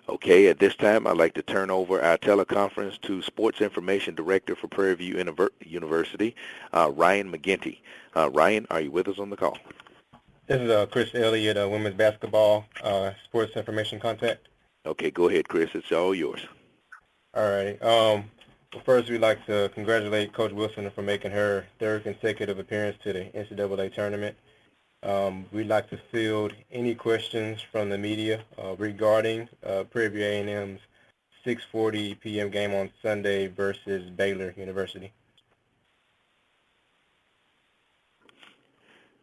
Okay, at this time, I'd like to turn over our teleconference to Sports Information Director for Prairie View University, Ryan McGinty. Ryan, are you with us on the call? This is Chris Elliott, women's basketball sports information contact. Okay, go ahead, Chris. It's all yours. All right. Well, first, we'd like to congratulate Coach Wilson for making her third consecutive appearance to the NCAA tournament. We'd like to field any questions from the media regarding Prairie View A&M's 6:40 p.m. game on Sunday versus Baylor University.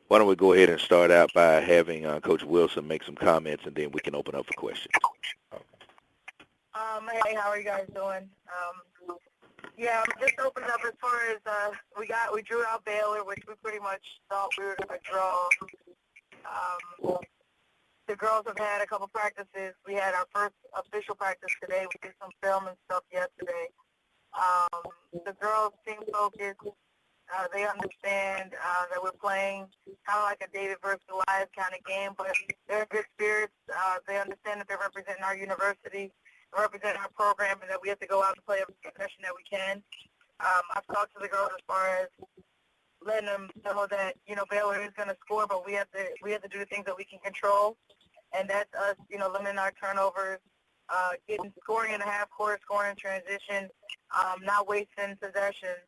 Why don't we go ahead and start out by having Coach Wilson make some comments, and then we can open up for questions. Hey, how are you guys doing? Just opening up as far as we drew out Baylor, which we pretty much thought we were going to draw. The girls have had a couple practices. We had our first official practice today. We did some film and stuff yesterday. The girls seem focused. They understand that we're playing kind of like a David versus Goliath kind of game, but they're in good spirits. They understand that they're representing our university, representing our program, and that we have to go out and play every possession that we can. I've talked to the girls as far as letting them know that, Baylor is going to score, but we have to do the things that we can control, and that's us, limiting our turnovers, scoring in the half court, scoring in transition, not wasting possessions.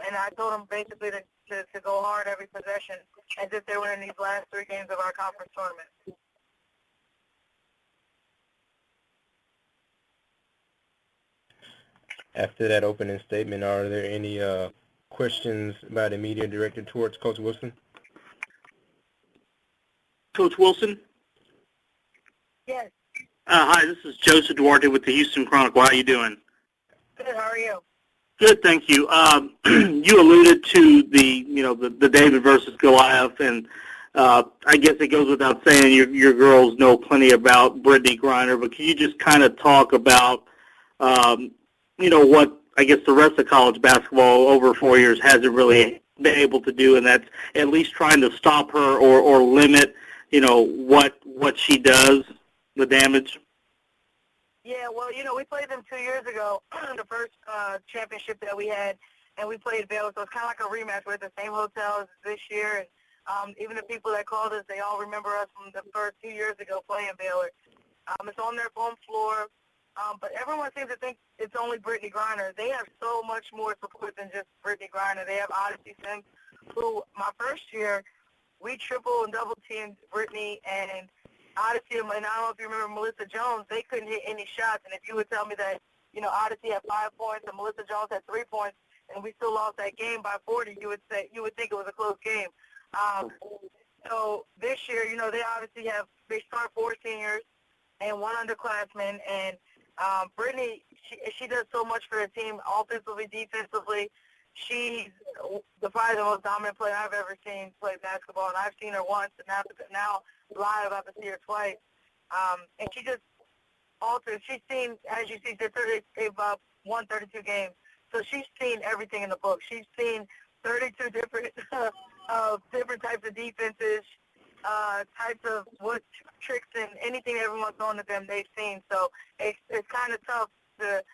And I told them basically to go hard every possession as if they were in these last 3 games of our conference tournament. After that opening statement, are there any questions by the media directed towards Coach Wilson? Coach Wilson? Yes. Hi, this is Joseph Duarte with the Houston Chronicle. How are you doing? Good. How are you? Good, thank you. You alluded to the David versus Goliath, and I guess it goes without saying your girls know plenty about Brittney Griner, but can you just kind of talk about, what I guess the rest of college basketball over 4 years hasn't really been able to do, and that's at least trying to stop her or limit, what she does, the damage? Yeah, well, we played them 2 years ago, the first championship that we had, and we played Baylor, so it's kind of like a rematch. We're at the same hotel as this year, and even the people that called us, they all remember us from the first 2 years ago playing Baylor. It's on their home floor, but everyone seems to think it's only Brittney Griner. They have so much more support than just Brittney Griner. They have Odyssey Sims, who my first year, we triple and double teamed Brittney and Odyssey, and I don't know if you remember Melissa Jones, they couldn't hit any shots, and if you would tell me that, Odyssey had 5 points and Melissa Jones had 3 points, and we still lost that game by 40, you would think it was a close game. So this year, they start 4 seniors and 1 underclassman, and Brittney, she does so much for the team, offensively, defensively. She's probably the most dominant player I've ever seen play basketball, and I've seen her once, and now live, I have to see her twice. And she just altered. She's seen, as you see, they've won 32 games. So she's seen everything in the book. She's seen 32 different types of defenses, types of what tricks and anything everyone's throwing at them they've seen. So it's kind of tough to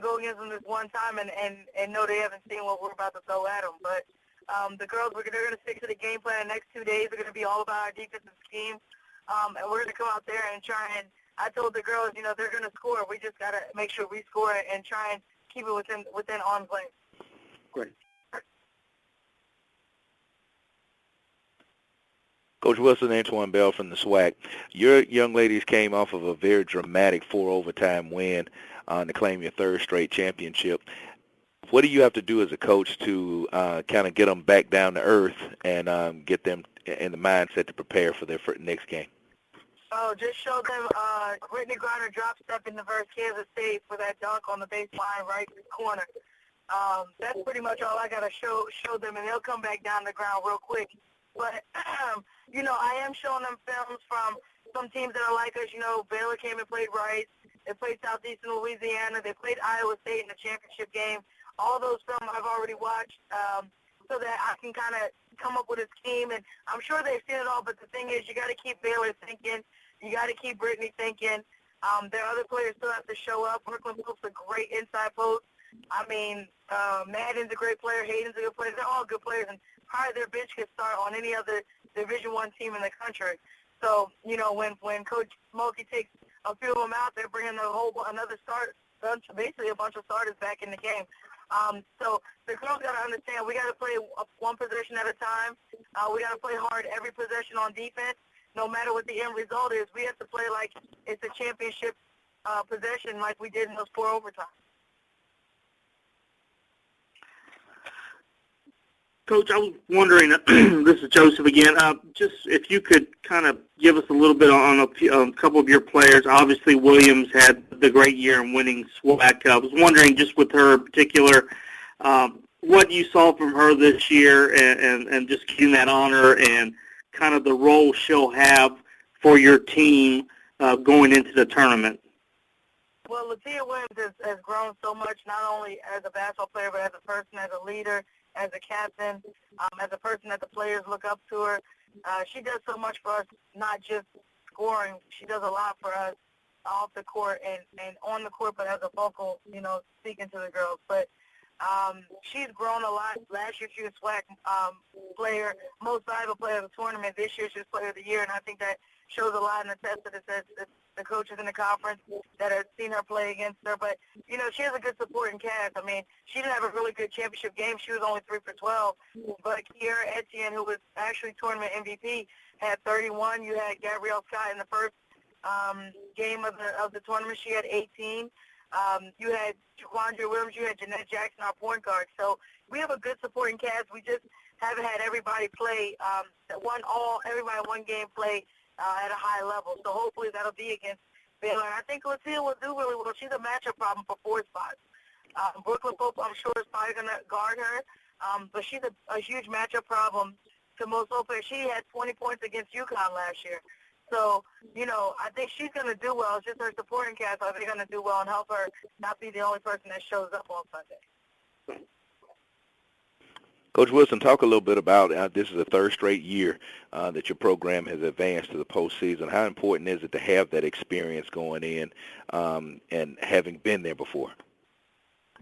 go against them this one time and know they haven't seen what we're about to throw at them. But the girls, they're going to stick to the game plan. The next 2 days are going to be all about our defensive scheme. And we're going to come out there and try and, I told the girls, they're going to score. We just got to make sure we score and try and keep it within arm's length. Great. Coach Wilson, Antoine Bell from the SWAC. Your young ladies came off of a very dramatic 4-overtime win to claim your 3rd straight championship. What do you have to do as a coach to kind of get them back down to earth and get them in the mindset to prepare for their next game? Oh, just show them Brittney Griner drop step in the versus Kansas State for that dunk on the baseline right corner. That's pretty much all I got to show them, and they'll come back down the ground real quick. But, I am showing them films from some teams that are like us. Baylor came and played Rice. They played Southeastern Louisiana. They played Iowa State in the championship game. All those films I've already watched so that I can kind of come up with a scheme. And I'm sure they've seen it all, but the thing is you got to keep Baylor thinking. You got to keep Brittney thinking. Their other players still have to show up. Brooklyn Pope's a great inside post. I mean, Madden's a great player. Hayden's a good player. They're all good players, and probably their bench could start on any other Division I team in the country. So, you know, when Coach Smokey takes a few of them out, they're bringing another start, basically a bunch of starters back in the game. So the girls got to understand we got to play one possession at a time. We got to play hard every possession on defense. No matter what the end result is, we have to play like it's a championship possession like we did in those 4 overtimes. Coach, I was wondering, this is Joseph again, just if you could kind of give us a little bit on a couple of your players. Obviously, Williams had the great year in winning SWAC. I was wondering, just with her in particular, what you saw from her this year and just getting that honor and kind of the role she'll have for your team going into the tournament. Well, Latia Williams has grown so much, not only as a basketball player, but as a person, as a leader, as a captain, as a person that the players look up to her. She does so much for us, not just scoring. She does a lot for us off the court and on the court, but as a vocal, you know, speaking to the girls. But she's grown a lot. Last year she was SWAC player, most valuable player of the tournament. This year she was player of the year, and I think that shows a lot in the test that it says the coaches in the conference that have seen her play against her. But, you know, she has a good supporting cast. I mean, she didn't have a really good championship game. She was only 3 for 12. But Kiera Etienne, who was actually tournament MVP, had 31. You had Gabrielle Scott in the first game of the tournament. She had 18. You had Jaquandra Williams. You had Jeanette Jackson, our point guard. So we have a good supporting cast. We just haven't had everybody play, everybody one game play at a high level. So hopefully that'll be against Baylor. And I think Latia will do really well. She's a matchup problem for 4 spots. Brooklyn Pope, I'm sure, is probably going to guard her. But she's a huge matchup problem to most low players. She had 20 points against UConn last year. So, you know, I think she's going to do well. It's just her supporting cast. Are they going to do well and help her not be the only person that shows up on Sunday? Coach Wilson, talk a little bit about this is the 3rd straight year that your program has advanced to the postseason. How important is it to have that experience going in and having been there before?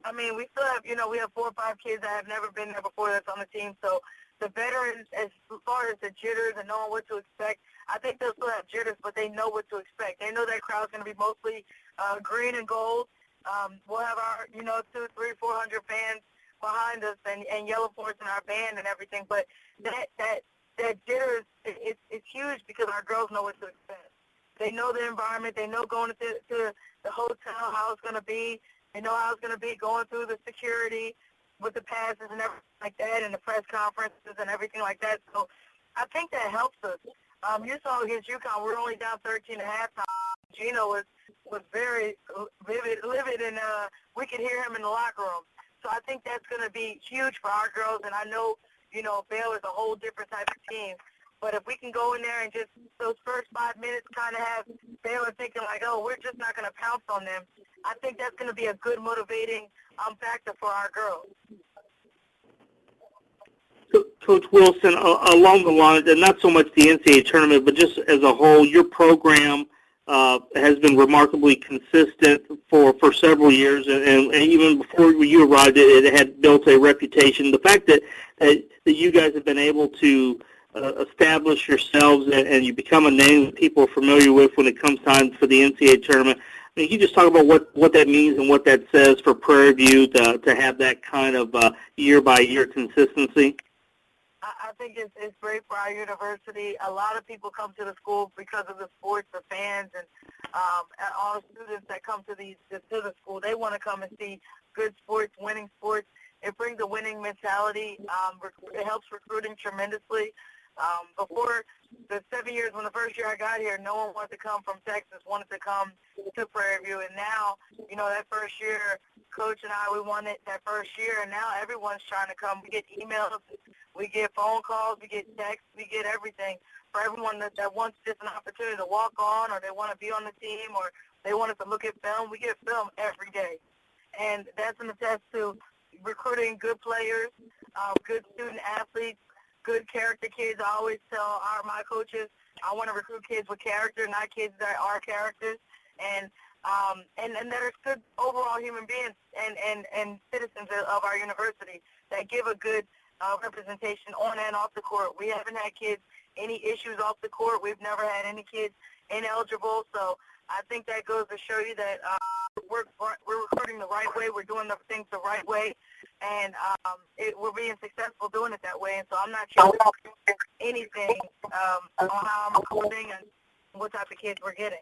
I mean, we still have, you know, we have 4 or 5 kids that have never been there before that's on the team. So the veterans, as far as the jitters and knowing what to expect, I think they'll still have jitters, but they know what to expect. They know that crowd's going to be mostly green and gold. We'll have our, you know, 200, 300, 400 fans behind us and yellow for us in our band and everything. But that jitter it's huge because our girls know what to expect. They know the environment. They know going to the hotel how it's going to be. They know how it's going to be going through the security with the passes and everything like that, and the press conferences and everything like that. So I think that helps us. You saw against UConn, we're only down 13 at halftime. Gino was very livid, and we could hear him in the locker room. So I think that's going to be huge for our girls, and I know, you know, Baylor's a whole different type of team. But if we can go in there and just those first 5 minutes kind of have Baylor thinking like, oh, we're just not going to pounce on them, I think that's going to be a good motivating factor for our girls. Coach Wilson, along the lines, and not so much the NCAA tournament, but just as a whole, your program has been remarkably consistent for several years, and even before you arrived, it had built a reputation. The fact that you guys have been able to establish yourselves and you become a name that people are familiar with when it comes time for the NCAA tournament, I mean, can you just talk about what that means and what that says for Prairie View to have that kind of year-by-year consistency? I think it's great for our university. A lot of people come to the school because of the sports, the fans, and all the students that come to the school. They want to come and see good sports, winning sports. It brings a winning mentality. It helps recruiting tremendously. Before the 7 years, when the first year I got here, no one wanted to come from Texas, wanted to come to Prairie View. And now, you know, that first year, Coach and I, we won it that first year, and now everyone's trying to come. We get emails, we get phone calls, we get texts, we get everything. For everyone that wants just an opportunity to walk on, or they want to be on the team, or they want us to look at film, we get film every day. And that's an attest to recruiting good players, good student athletes, good character kids. I always tell my coaches, I want to recruit kids with character, not kids that are characters. and that are good overall human beings and citizens of our university that give a good representation on and off the court. We haven't had kids any issues off the court. We've never had any kids ineligible. So I think that goes to show you that we're recruiting the right way. We're doing the things the right way, and we're being successful doing it that way. And so I'm not sure anything on how I'm recruiting and what type of kids we're getting.